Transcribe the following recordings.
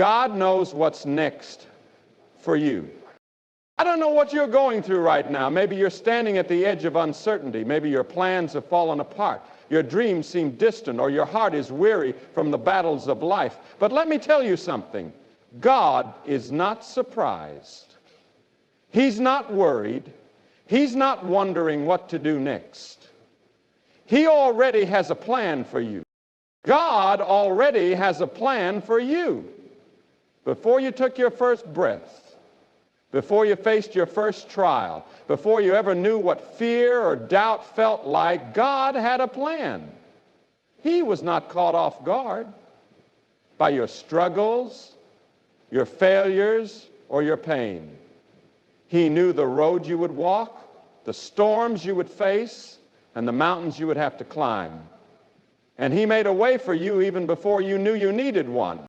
God knows what's next for you. I don't know what you're going through right now. Maybe you're standing at the edge of uncertainty. Maybe your plans have fallen apart. Your dreams seem distant, or your heart is weary from the battles of life. But let me tell you something. God is not surprised. He's not worried. He's not wondering what to do next. He already has a plan for you. God already has a plan for you. Before you took your first breath, before you faced your first trial, before you ever knew what fear or doubt felt like, God had a plan. He was not caught off guard by your struggles, your failures, or your pain. He knew the road you would walk, the storms you would face, and the mountains you would have to climb. And He made a way for you even before you knew you needed one.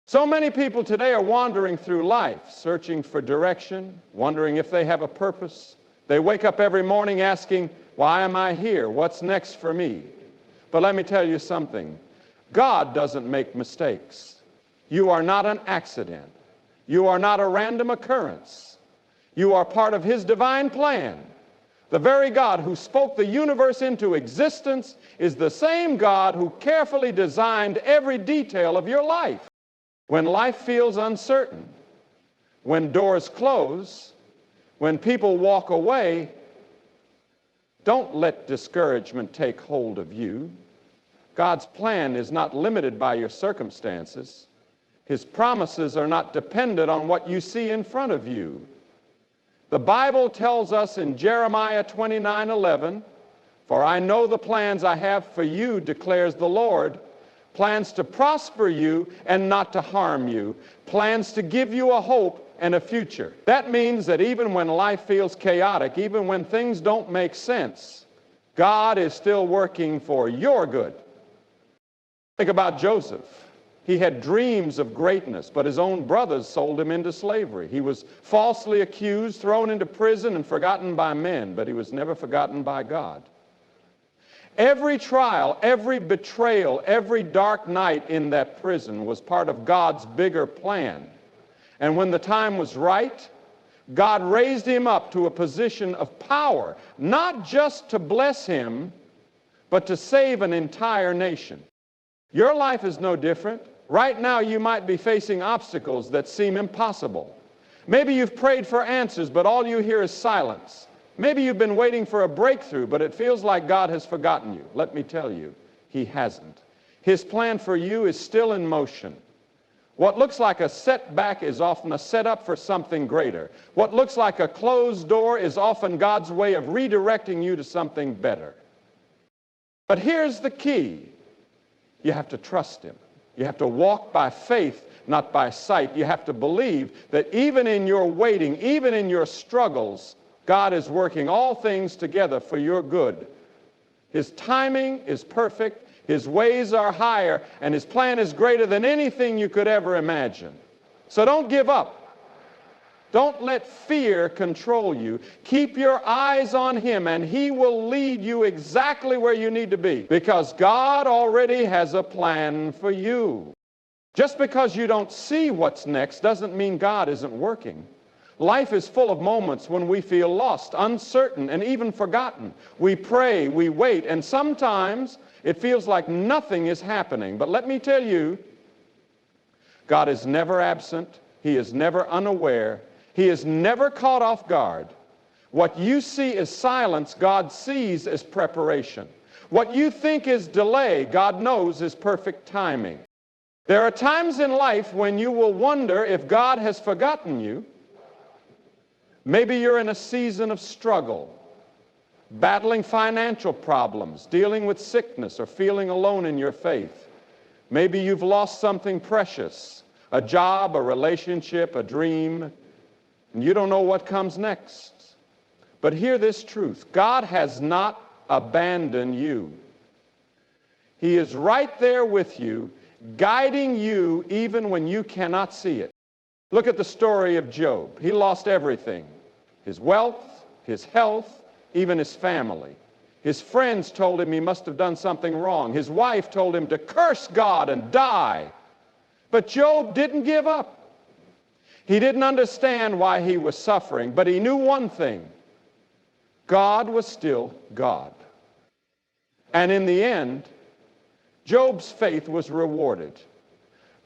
So many people today are wandering through life, searching for direction, wondering if they have a purpose. They wake up every morning asking, why am I here? What's next for me? But let me tell you something. God doesn't make mistakes. You are not an accident. You are not a random occurrence. You are part of His divine plan. The very God who spoke the universe into existence is the same God who carefully designed every detail of your life. When life feels uncertain, when doors close, when people walk away, don't let discouragement take hold of you. God's plan is not limited by your circumstances. His promises are not dependent on what you see in front of you. The Bible tells us in Jeremiah 29:11, "For I know the plans I have for you, declares the Lord, plans to prosper you and not to harm you, plans to give you a hope and a future." That means that even when life feels chaotic, even when things don't make sense, God is still working for your good. Think about Joseph. He had dreams of greatness, but his own brothers sold him into slavery. He was falsely accused, thrown into prison, and forgotten by men, but he was never forgotten by God. Every trial, every betrayal, every dark night in that prison was part of God's bigger plan. And when the time was right, God raised him up to a position of power, not just to bless him, but to save an entire nation. Your life is no different. Right now you might be facing obstacles that seem impossible. Maybe you've prayed for answers, but all you hear is silence. Maybe you've been waiting for a breakthrough, but it feels like God has forgotten you. Let me tell you, He hasn't. His plan for you is still in motion. What looks like a setback is often a setup for something greater. What looks like a closed door is often God's way of redirecting you to something better. But here's the key. You have to trust Him. You have to walk by faith, not by sight. You have to believe that even in your waiting, even in your struggles, God is working all things together for your good. His timing is perfect, His ways are higher, and His plan is greater than anything you could ever imagine. So don't give up. Don't let fear control you. Keep your eyes on Him, and He will lead you exactly where you need to be, because God already has a plan for you. Just because you don't see what's next doesn't mean God isn't working. Life is full of moments when we feel lost, uncertain, and even forgotten. We pray, we wait, and sometimes it feels like nothing is happening. But let me tell you, God is never absent. He is never unaware. He is never caught off guard. What you see as silence, God sees as preparation. What you think is delay, God knows is perfect timing. There are times in life when you will wonder if God has forgotten you. Maybe you're in a season of struggle, battling financial problems, dealing with sickness, or feeling alone in your faith. Maybe you've lost something precious, a job, a relationship, a dream, and you don't know what comes next. But hear this truth. God has not abandoned you. He is right there with you, guiding you even when you cannot see it. Look at the story of Job. He lost everything. His wealth, his health, even his family. His friends told him he must have done something wrong. His wife told him to curse God and die. But Job didn't give up. He didn't understand why he was suffering, but he knew one thing: God was still God. And in the end, Job's faith was rewarded.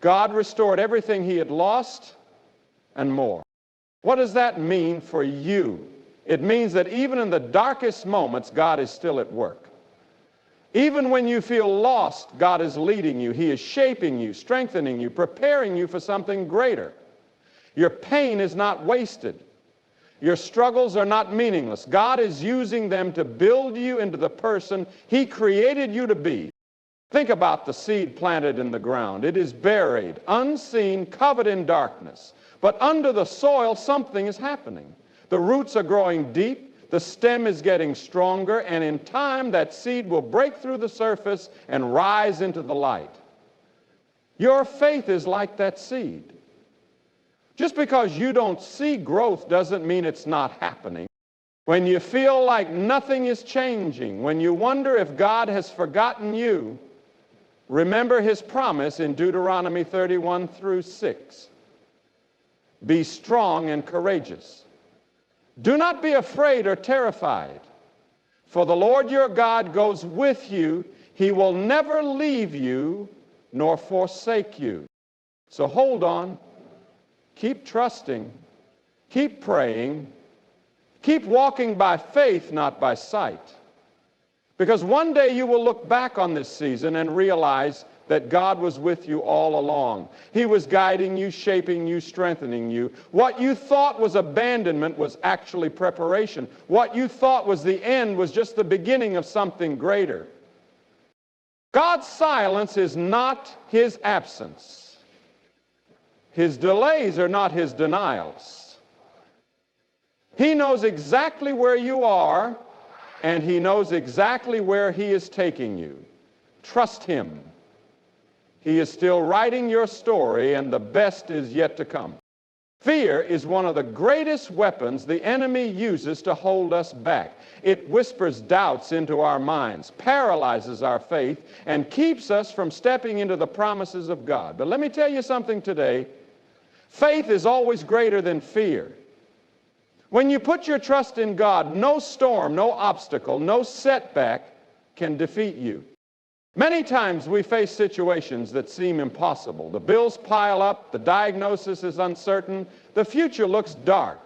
God restored everything he had lost and more. What does that mean for you? It means that even in the darkest moments, God is still at work. Even when you feel lost, God is leading you. He is shaping you, strengthening you, preparing you for something greater. Your pain is not wasted. Your struggles are not meaningless. God is using them to build you into the person He created you to be. Think about the seed planted in the ground. It is buried, unseen, covered in darkness. But under the soil, something is happening. The roots are growing deep, the stem is getting stronger, and in time that seed will break through the surface and rise into the light. Your faith is like that seed. Just because you don't see growth doesn't mean it's not happening. When you feel like nothing is changing, when you wonder if God has forgotten you, remember His promise in Deuteronomy 31-6. Be strong and courageous. Do not be afraid or terrified, for the Lord your God goes with you. He will never leave you nor forsake you. So hold on. Keep trusting. Keep praying. Keep walking by faith, not by sight. Because one day you will look back on this season and realize that God was with you all along. He was guiding you, shaping you, strengthening you. What you thought was abandonment was actually preparation. What you thought was the end was just the beginning of something greater. God's silence is not His absence. His delays are not His denials. He knows exactly where you are, and He knows exactly where He is taking you. Trust Him. He is still writing your story, and the best is yet to come. Fear is one of the greatest weapons the enemy uses to hold us back. It whispers doubts into our minds, paralyzes our faith, and keeps us from stepping into the promises of God. But let me tell you something today. Faith is always greater than fear. When you put your trust in God, no storm, no obstacle, no setback can defeat you. Many times we face situations that seem impossible. The bills pile up, the diagnosis is uncertain, the future looks dark.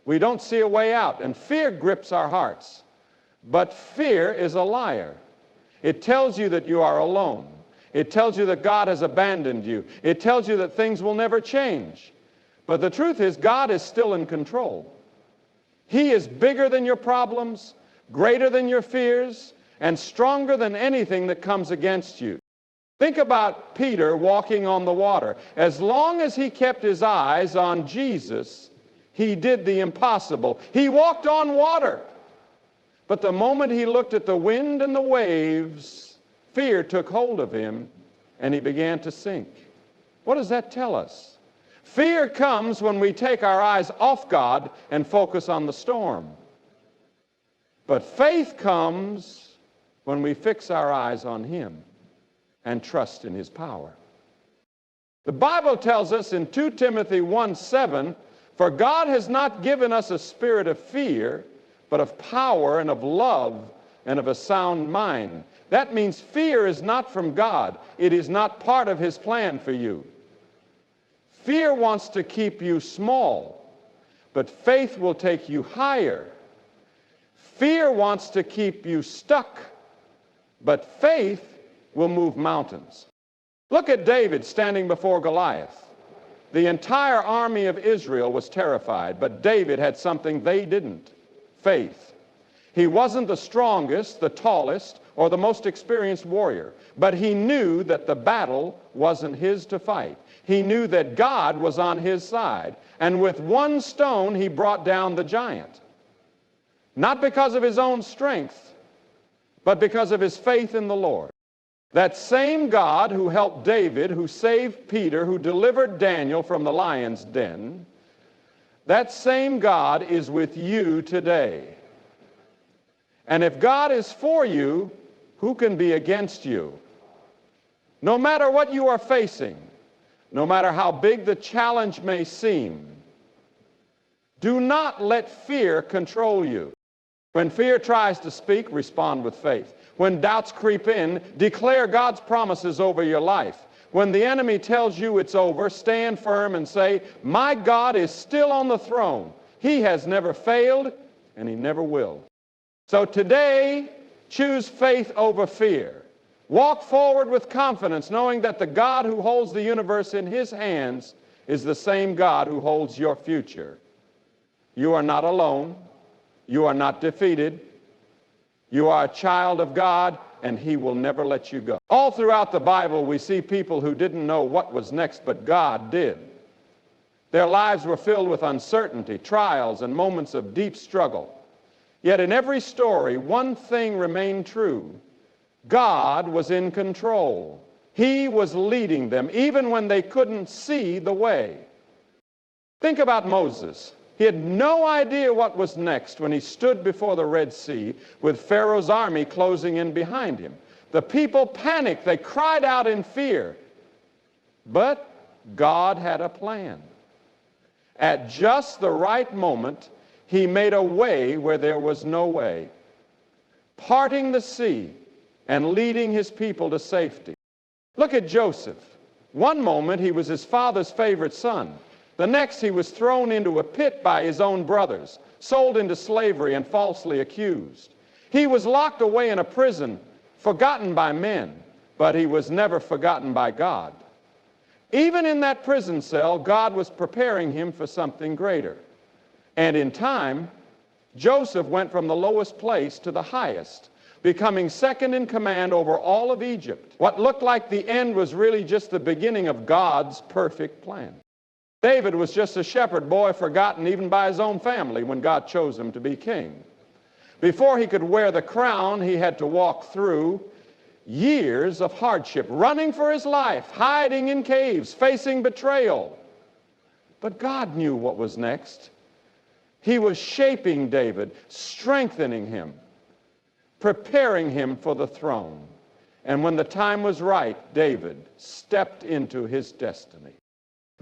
We don't see a way out, and fear grips our hearts. But fear is a liar. It tells you that you are alone. It tells you that God has abandoned you. It tells you that things will never change. But the truth is, God is still in control. He is bigger than your problems, greater than your fears, and stronger than anything that comes against you. Think about Peter walking on the water. As long as he kept his eyes on Jesus, he did the impossible. He walked on water. But the moment he looked at the wind and the waves, fear took hold of him, and he began to sink. What does that tell us? Fear comes when we take our eyes off God and focus on the storm. But faith comes when we fix our eyes on Him and trust in His power. The Bible tells us in 2 Timothy 1:7, for God has not given us a spirit of fear, but of power and of love and of a sound mind. That means fear is not from God. It is not part of His plan for you. Fear wants to keep you small, but faith will take you higher. Fear wants to keep you stuck, but faith will move mountains. Look at David standing before Goliath. The entire army of Israel was terrified, but David had something they didn't: faith. He wasn't the strongest, the tallest, or the most experienced warrior, but he knew that the battle wasn't his to fight. He knew that God was on his side, and with one stone he brought down the giant. Not because of his own strength, but because of his faith in the Lord. That same God who helped David, who saved Peter, who delivered Daniel from the lion's den, that same God is with you today. And if God is for you, who can be against you? No matter what you are facing, No matter how big the challenge may seem, do not let fear control you. When fear tries to speak, respond with faith. When doubts creep in, declare God's promises over your life. When the enemy tells you it's over, stand firm and say, my God is still on the throne. He has never failed, and he never will. So today, choose faith over fear. Walk forward with confidence, knowing that the God who holds the universe in his hands is the same God who holds your future. You are not alone. You are not defeated. You are a child of God, and he will never let you go. All throughout the Bible, we see people who didn't know what was next, but God did. Their lives were filled with uncertainty, trials, and moments of deep struggle. Yet in every story, one thing remained true. God was in control. He was leading them, even when they couldn't see the way. Think about Moses. He had no idea what was next when he stood before the Red Sea with Pharaoh's army closing in behind him. The people panicked. They cried out in fear. But God had a plan. At just the right moment, he made a way where there was no way, parting the sea and leading his people to safety. Look at Joseph. One moment he was his father's favorite son. The next he was thrown into a pit by his own brothers, sold into slavery and falsely accused. He was locked away in a prison, forgotten by men, but he was never forgotten by God. Even in that prison cell, God was preparing him for something greater. And in time, Joseph went from the lowest place to the highest, becoming second in command over all of Egypt. What looked like the end was really just the beginning of God's perfect plan. David was just a shepherd boy, forgotten even by his own family when God chose him to be king. Before he could wear the crown, he had to walk through years of hardship, running for his life, hiding in caves, facing betrayal. But God knew what was next. He was shaping David, strengthening him, preparing him for the throne. And when the time was right, David stepped into his destiny.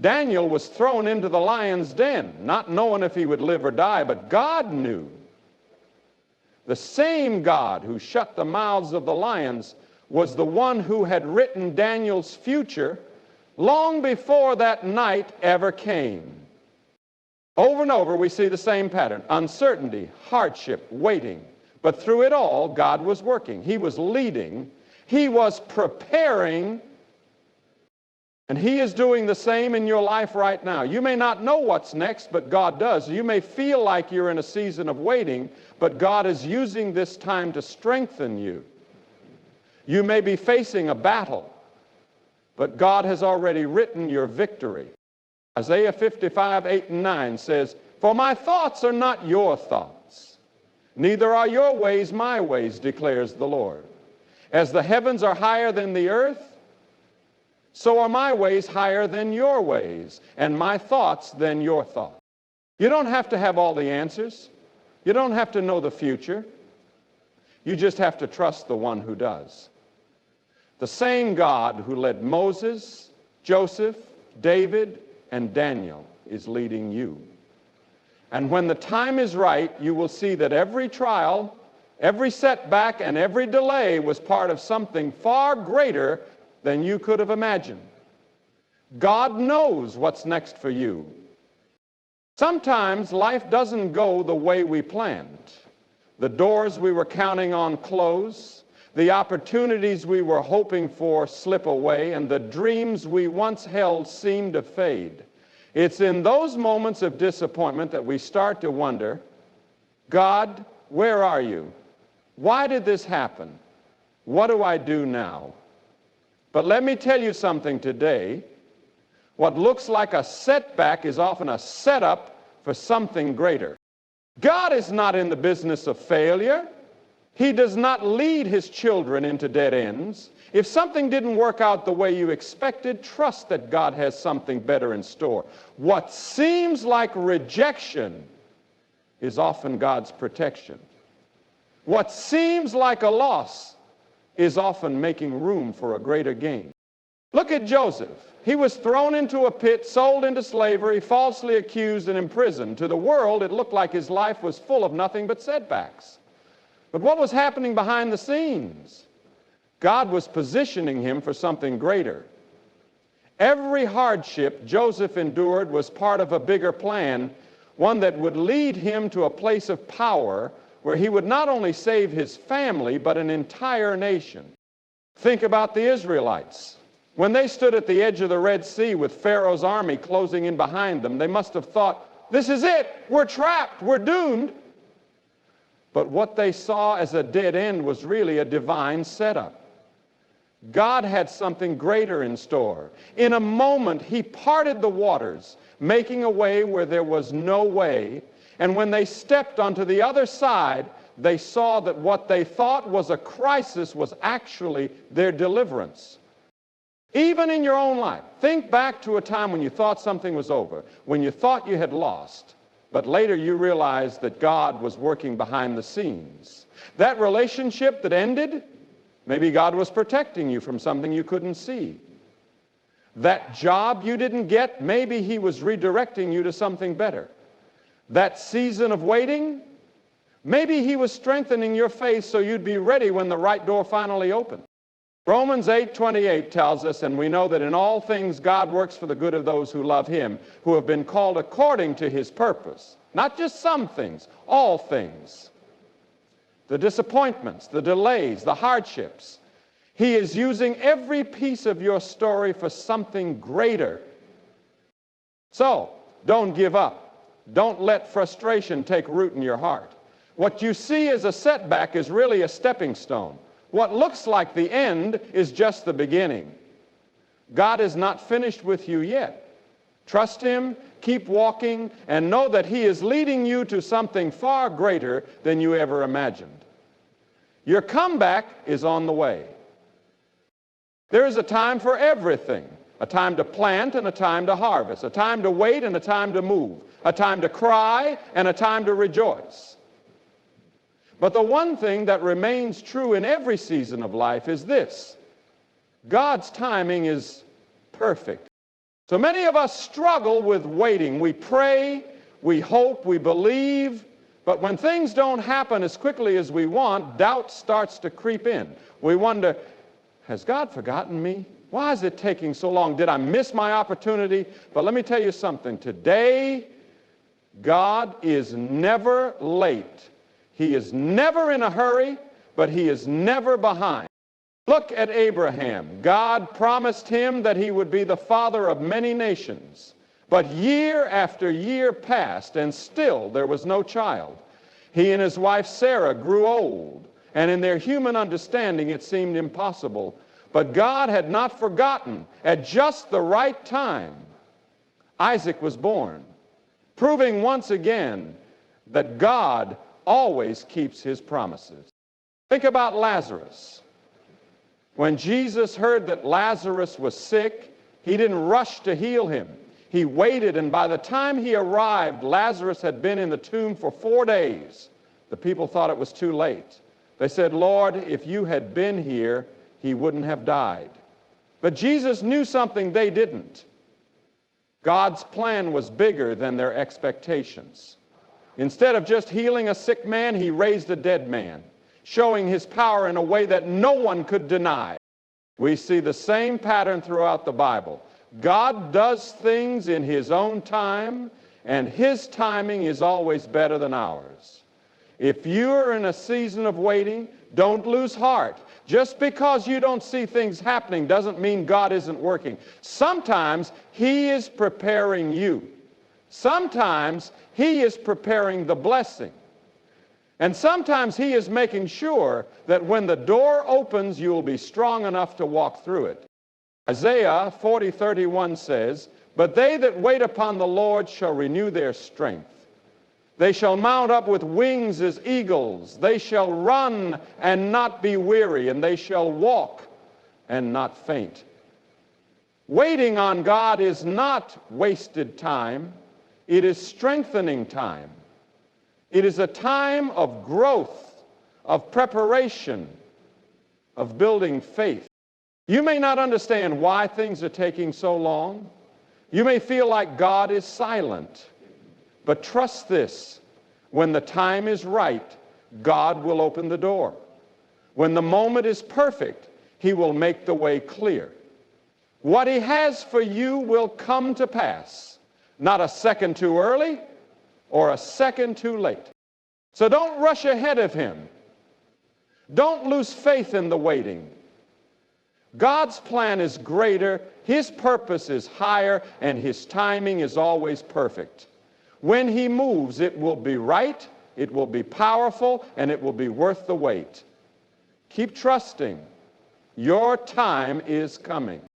Daniel was thrown into the lion's den, not knowing if he would live or die, but God knew. The same God who shut the mouths of the lions was the one who had written Daniel's future long before that night ever came. Over and over we see the same pattern: uncertainty, hardship, waiting. But through it all, God was working. He was leading. He was preparing. And he is doing the same in your life right now. You may not know what's next, but God does. You may feel like you're in a season of waiting, but God is using this time to strengthen you. You may be facing a battle, but God has already written your victory. Isaiah 55, 8 and 9 says, "For my thoughts are not your thoughts, neither are your ways my ways, declares the Lord. As the heavens are higher than the earth, so are my ways higher than your ways, and my thoughts than your thoughts." You don't have to have all the answers. You don't have to know the future. You just have to trust the one who does. The same God who led Moses, Joseph, David, and Daniel is leading you. And when the time is right, you will see that every trial, every setback, and every delay was part of something far greater than you could have imagined. God knows what's next for you. Sometimes life doesn't go the way we planned. The doors we were counting on close, the opportunities we were hoping for slip away, and the dreams we once held seem to fade. It's in those moments of disappointment that we start to wonder, God, where are you? Why did this happen? What do I do now? But let me tell you something today. What looks like a setback is often a setup for something greater. God is not in the business of failure. He does not lead his children into dead ends. If something didn't work out the way you expected, trust that God has something better in store. What seems like rejection is often God's protection. What seems like a loss is often making room for a greater gain. Look at Joseph. He was thrown into a pit, sold into slavery, falsely accused and imprisoned. To the world, it looked like his life was full of nothing but setbacks. But what was happening behind the scenes? God was positioning him for something greater. Every hardship Joseph endured was part of a bigger plan, one that would lead him to a place of power where he would not only save his family, but an entire nation. Think about the Israelites. When they stood at the edge of the Red Sea with Pharaoh's army closing in behind them, they must have thought, this is it, we're trapped, we're doomed. But what they saw as a dead end was really a divine setup. God had something greater in store. In a moment, he parted the waters, making a way where there was no way. And when they stepped onto the other side, they saw that what they thought was a crisis was actually their deliverance. Even in your own life, think back to a time when you thought something was over, when you thought you had lost, but later you realized that God was working behind the scenes. That relationship that ended, maybe God was protecting you from something you couldn't see. That job you didn't get, maybe he was redirecting you to something better. That season of waiting, maybe he was strengthening your faith so you'd be ready when the right door finally opened. Romans 8:28 tells us, and we know that in all things God works for the good of those who love him, who have been called according to his purpose. Not just some things, all things. The disappointments, the delays, the hardships. He is using every piece of your story for something greater. So, don't give up. Don't let frustration take root in your heart. What you see as a setback is really a stepping stone. What looks like the end is just the beginning. God is not finished with you yet. Trust him, keep walking, and know that he is leading you to something far greater than you ever imagined. Your comeback is on the way. There is a time for everything. A time to plant and a time to harvest. A time to wait and a time to move. A time to cry and a time to rejoice. But the one thing that remains true in every season of life is this: God's timing is perfect. So many of us struggle with waiting. We pray, we hope, we believe, but when things don't happen as quickly as we want, doubt starts to creep in. We wonder, has God forgotten me? Why is it taking so long? Did I miss my opportunity? But let me tell you something. Today, God is never late. He is never in a hurry, but he is never behind. Look at Abraham. God promised him that he would be the father of many nations. But year after year passed, and still there was no child. He and his wife Sarah grew old, and in their human understanding it seemed impossible. But God had not forgotten. At just the right time, Isaac was born, proving once again that God always keeps his promises. Think about Lazarus. When Jesus heard that Lazarus was sick, he didn't rush to heal him. He waited, and by the time he arrived, Lazarus had been in the tomb for 4 days. The people thought it was too late. They said, Lord, if you had been here, he wouldn't have died. But Jesus knew something they didn't. God's plan was bigger than their expectations. Instead of just healing a sick man, he raised a dead man, showing his power in a way that no one could deny. We see the same pattern throughout the Bible. God does things in his own time, and his timing is always better than ours. If you're in a season of waiting, don't lose heart. Just because you don't see things happening doesn't mean God isn't working. Sometimes he is preparing you. Sometimes he is preparing the blessing. And sometimes he is making sure that when the door opens, you'll be strong enough to walk through it. Isaiah 40:31 says, "But they that wait upon the Lord shall renew their strength. They shall mount up with wings as eagles. They shall run and not be weary, and they shall walk and not faint." Waiting on God is not wasted time. It is strengthening time. It is a time of growth, of preparation, of building faith. You may not understand why things are taking so long. You may feel like God is silent. But trust this, when the time is right, God will open the door. When the moment is perfect, He will make the way clear. What He has for you will come to pass, not a second too early or a second too late. So don't rush ahead of Him. Don't lose faith in the waiting. God's plan is greater, His purpose is higher, and His timing is always perfect. When He moves, it will be right, it will be powerful, and it will be worth the wait. Keep trusting. Your time is coming.